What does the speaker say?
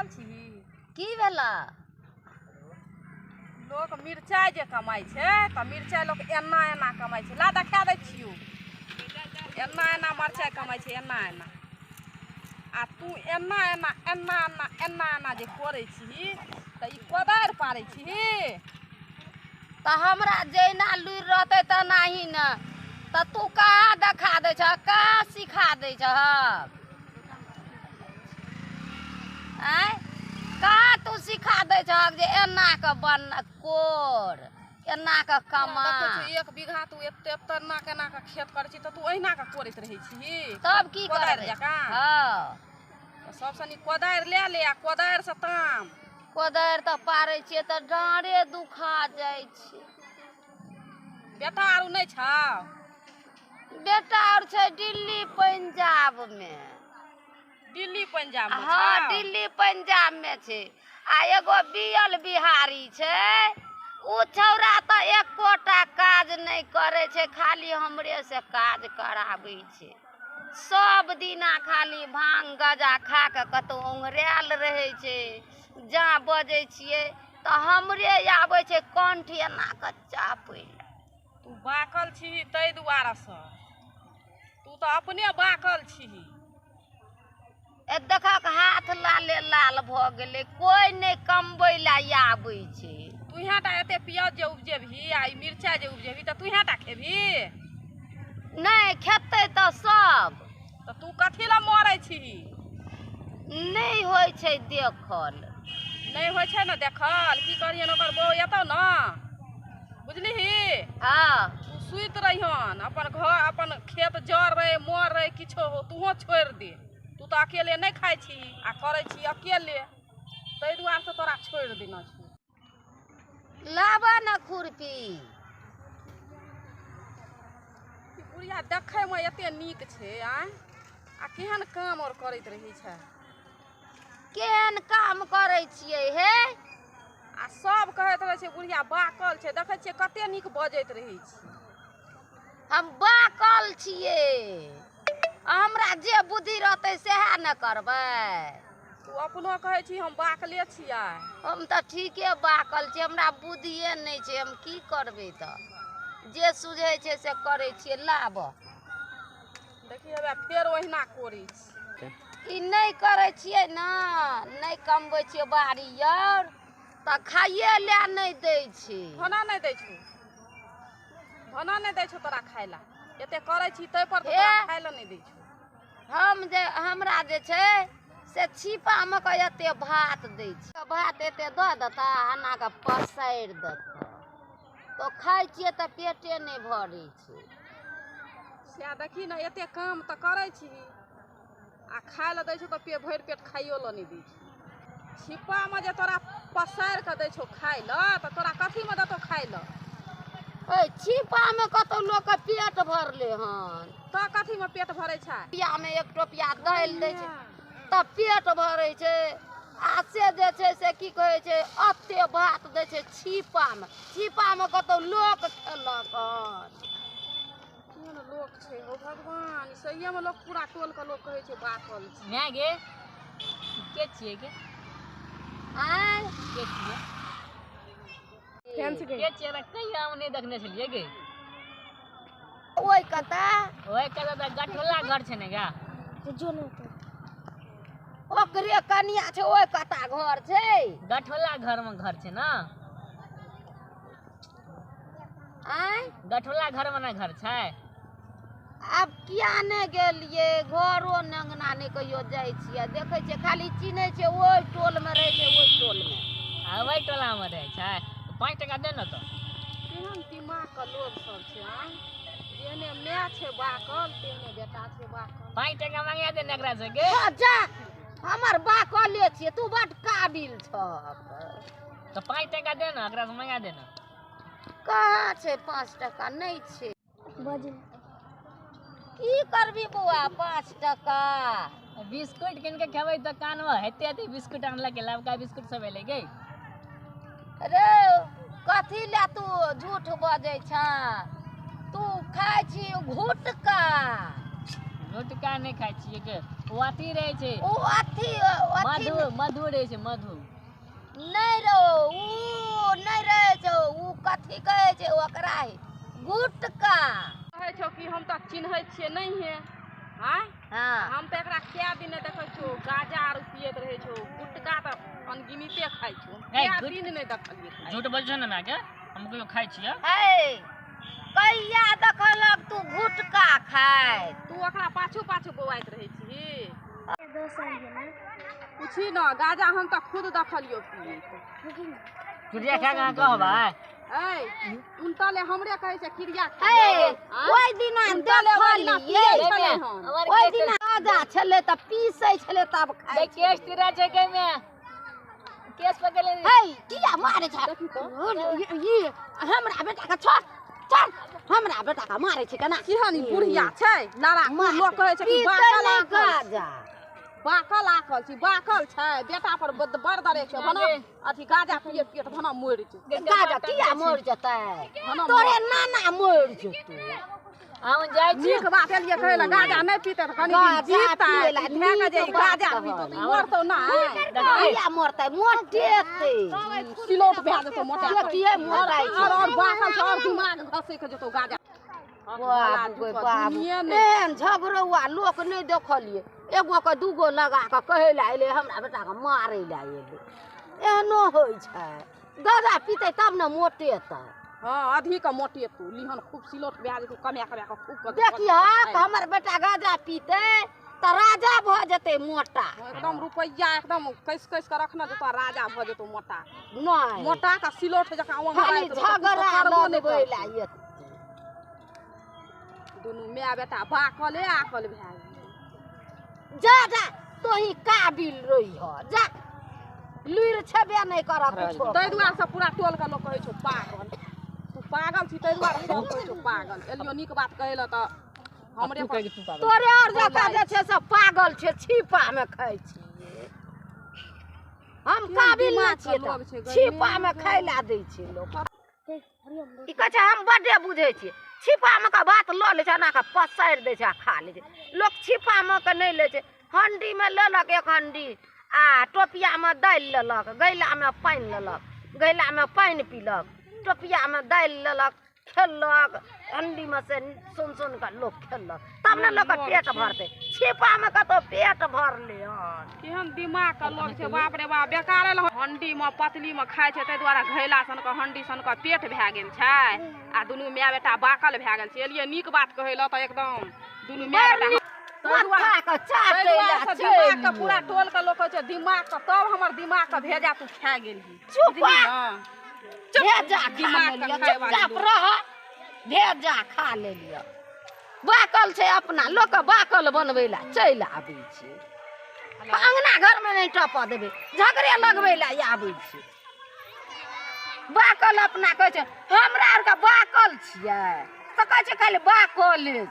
पागल छी की भेला? लोक मिरचाई जे कमाई छे त मिरचाई लोक एना एना कमाई छे। ला देखा दै छियो एना एना मिरचाई कमाई छे एना एना। आ तू एना एना एना एना एना एना जे करे छी त ई कोदार पारे छी। त हमरा जैना लुर रहते त नाही न त तू कहाँ देखा दे छ, कहाँ सिखा दे छ? आय कहाँ तू सिखा दे छ जे एना के बन कोर एना के कमा? एक बीघा तू एते तना केना के खेत करे छी त तू ओहिना के कोरत रहे छी। तब की कोदार करे? जका हां सबसे नी कोदार ले ले आ कोदार से ताम। कोदार त पारे छिए त डाँरे दुखा जाय छै। बेटा आरू नहीं छौ? बेटा और छै दिल्ली पंजाब में। दिल्ली पंजाब में? हाँ दिल्ली पंजाब में छे। आ एगो बियल बिहारी छे उ छौरा त एकोटा काज नहीं करे छे, खाली हमरे से काज करावे छे। सब दिना खाली भांग गजा खा के कतौ ओंघरायल रहे छे। जा बजे छिए त हमरे आवे छे कंठ एना के चापे। तू बाकल छी तै दुआरे से। तू तो अपने बाकल छी। ए देखक हाथ लाले लाल भ गेले, कोई नहीं कमबै ला आवे छे। तू यहाँ टा एते प्याज जे उपजेबही आ ई मिरचाई जे उपजेबही त तू यहाँ टा खेबही? नहीं खेते त सब। त तू कथी ला मरै छी? नहीं होय छे देखल। नहीं होय छे न देखल? की करियन ओकर बौ एतौ न बुझलिही? हाँ तू सुइत रहियन अपन घर अपन खेत जर रहे मर रहे किछो हो तूहो छोड़ दे। तू तो अकेले नहीं खाई छी आ करे छी अकेले तै दुआरे से तोरा छोड़ देना छी। लाबा न खुरपी। ई बुढ़िया देखे में एते नीक छे आय आ केहन काम और करैत रही छे। केहन काम करे छिए हे? आ सब कहैत रहे छे बुढ़िया बाकल छे, देखे छिए कते नीक बजैत रही छी। हम बाकल छिए, हमरा जे बुद्धि रहते सेहा न करबै। तू अपनो कहे छी हम बाकले छियै। हम त ठीके बाकल छी, हमरा बुद्धिए नहीं छे, हम की करबे त? जे सुझे छे से करे छिए। लाब देखी हवे फेर ओहिना कोरी छी। ई नहीं करे छिए न, नहीं कमबै छिए बाड़ी और त खाइए ले नहीं दे छे। धना नहीं दै छौ? धना नहीं दै छौ तोरा खाय ला? एते करे छी तै पर तोरा खाय ला नहीं दै छौ। हमरा जे छे से छिपा में के एते भात दे छे। भात एते द देता हना के पसार देता तो खाई छिए त पेटे नहीं भरे छे। से देखी न एते काम त करे छी आ खाय ला दै छौ त पेट भर पेट खाइयो ला नहीं दै छौ। छिपा में जे तोरा पसार के दै छौ खाय ला त तोरा कथी में देतौ खाय ला? ओए छिपा में कतो लोग के पेट भरले हन त कथी में पेट भरे छै? पिया में एक टोपिया दाल दै छे त पेट भरे छे। आ से जे छे से की कहे छे अत्ते भात दै छे छिपा में कतो लोक खेलक हन। केहन लोक छे हो भगवान, सहिये में लोग पूरा टोल के लोग कहे छे बाकल छे। मैं गे के छिए गे? आय के छिए? के छिए रे? कहिया हम नहीं देखने छलिए गे। ओए कता? ओए कता त गठोला घर छे ने गा। जो न त ओकरे कनिया छे ओए कता घर छे? गठोला घर में घर छे ना। आय गठोला घर में ना घर छे? अब किया नहीं गेलिए घरो नंगना नहीं कहियो जाय छिए। देखे छिए खाली चिन्हे छे ओई टोल में रहे छे ओई टोल में। आ वही टोला में रहे छे। 5 टका दे न तो। केहन दिमाग के लोग सब छे आय। जेने माय छे बाकल तेने बेटा छे बाकल। 5 टका मांगा दे एकरा से गे। जा हमर बाकले छिए तू बड काबिल छ। तो 5 टका दे न एकरा से मांगा दे न। कहाँ छे 5 टका नहीं छे। की करबी बुआ 5 टका? बिस्कुट किन के खेबै त कानवा हेते हेते बिस्कुट आनला के लबका बिस्कुट सब एले गे। रे कथी ला तू झूठ बजे छ? तू खाय छी घुटका। झुटका नहीं खाई छिए गे। वो अथी रहे छे ओ अथी अथी मधु मधु रहे छे मधु नहीं रो ऊ नहीं रहे छो ऊ कथी कहे छे ओकरा गुटका कहै छौ कि हम तऽ चिन्है छियै नहीं है हाँ हाँ हम तऽ एकरा कए दिन देखै छौ गाजा आर पियैत रहै छौ गुटका तऽ अनगिनिते खाइ छौ ए, कए गुट- दिन नहीं देखलियै खाइत। झूठ बोल छो ना मैं के हम कहियो खाइ छियै हे कहिया देखलक तू गुटका खाय तू ओकरा पाछू पाछू बौआइत रहै छी पूछी न गाजा हम तऽ खुद देखलियो पियैत चिड़िया खा के कहबा ऐ उनतले हमरे कहै छै क्रिया हे ओइ दिना देखलियै हमार ओइ दिना गाजा छले त पीसै छले तब खाय देख केस तेरा जगह में केस पकड़ ले हे किया मारे छ ई हमरा बेटा के छोड़ छोड़ हमरा बेटा के मारे छै केना केहन ई बुढ़िया छै लारा लोक कहै छै कि बाकल आकल गाजा बाकल आकल छी बाकल छै बेटा पर बड़ दरे छै भना अथी गाजा पिए पिए त भना मरि छै गाजा किया मर जतै भना तोरे नाना मर जतै हम जाय छी नीक बात एलियै कहै ला गाजा नहि पीते त कनी दिन जीता धए के जे गाजा पीतो त मरतो नहि किया मरतै मोटेतै सिलोट भए जेतो मोटा किया मरतै और बाकल छै और दिमाग घसे के जेतो गाजा बाबू बाबू एहन झगड़ौआ लोक नहीं देखलिए एगो के दूगो लगा के कहे ला एले हमरा बेटा के मारे ला एले एहनो होइ छै गाजा पीते तब न मोटेतै हां अधिक के मोटे तू लिहन खूब सिलोट भए जेतो कमे कमे के खूब देखिए हमर बेटा गाजा पीते त राजा भ जेतै मोटा एकदम रुपैया एकदम कैस कैस के रखना जेतो राजा भ जेतो मोटा नहीं मोटा का सिलोट जका वहां खाली झगड़ा लगबै ला एते दुनू माय बेटा बाकले आकल भए गेल जा जा तोही काबिल रही हो जा लुइर छबे नहीं कर कुछो तै दुआरे से पूरा टोल के लोग कहै छौ पागल तू पागल छी तै दुआरे सब कहै छौ पागल एलियो नीक बात कहैला त हमरे पर तोरे और जका जे छै सब पागल छै छिपा में खाइ छियै हम काबिल ना छियै त छिपा में खाइ ला दै छै लोग ई कहै छै हम बड्डे बुझै छियै छिपा में का बात ल ले छै ना का पसारि दै छै आ खा ले छै लोग छिपा में के नहीं ले छै हंडी में लेलक एक हंडी आ टोपिया में दालि लेलक गैला में पानि लेलक गैला में पानि पीलक टोपिया में दालि लेलक खेलक हंडी में से सुन सुन के लोग खेलक तब न लोग के पेट भरते छिपा में कतो पेट भरले हन केहन दिमाग के लोग छै बाप रे बाप बेकारे ल हंडी में पतली में खाइ छै तै दुआरे घैला सन के हंडी सन के पेट भए गेल छै आ दुनू माय बेटा बाकल भए गेल छै एलियै नीक बात कहैला त एकदम दुनू माय बेटा माथा के चाटे ला दिमाग के पूरा टोल के लोग कहै छै दिमाग के तब हमर दिमाग के भेजा तू खा गेलही चुप भेजा दिमाग खा के ले खाय वाली चुपचाप रह भेजा खा ले लिया बाकल छै अपना लोग के बाकल बनबै ला चलि आबै छै अंगना घर में नहीं टपा देबे झगड़े लगबै ला आबै छै बाकल अपना कहै छै हमरा आर के बाकल छियै त कहै छै खाली बाकले छै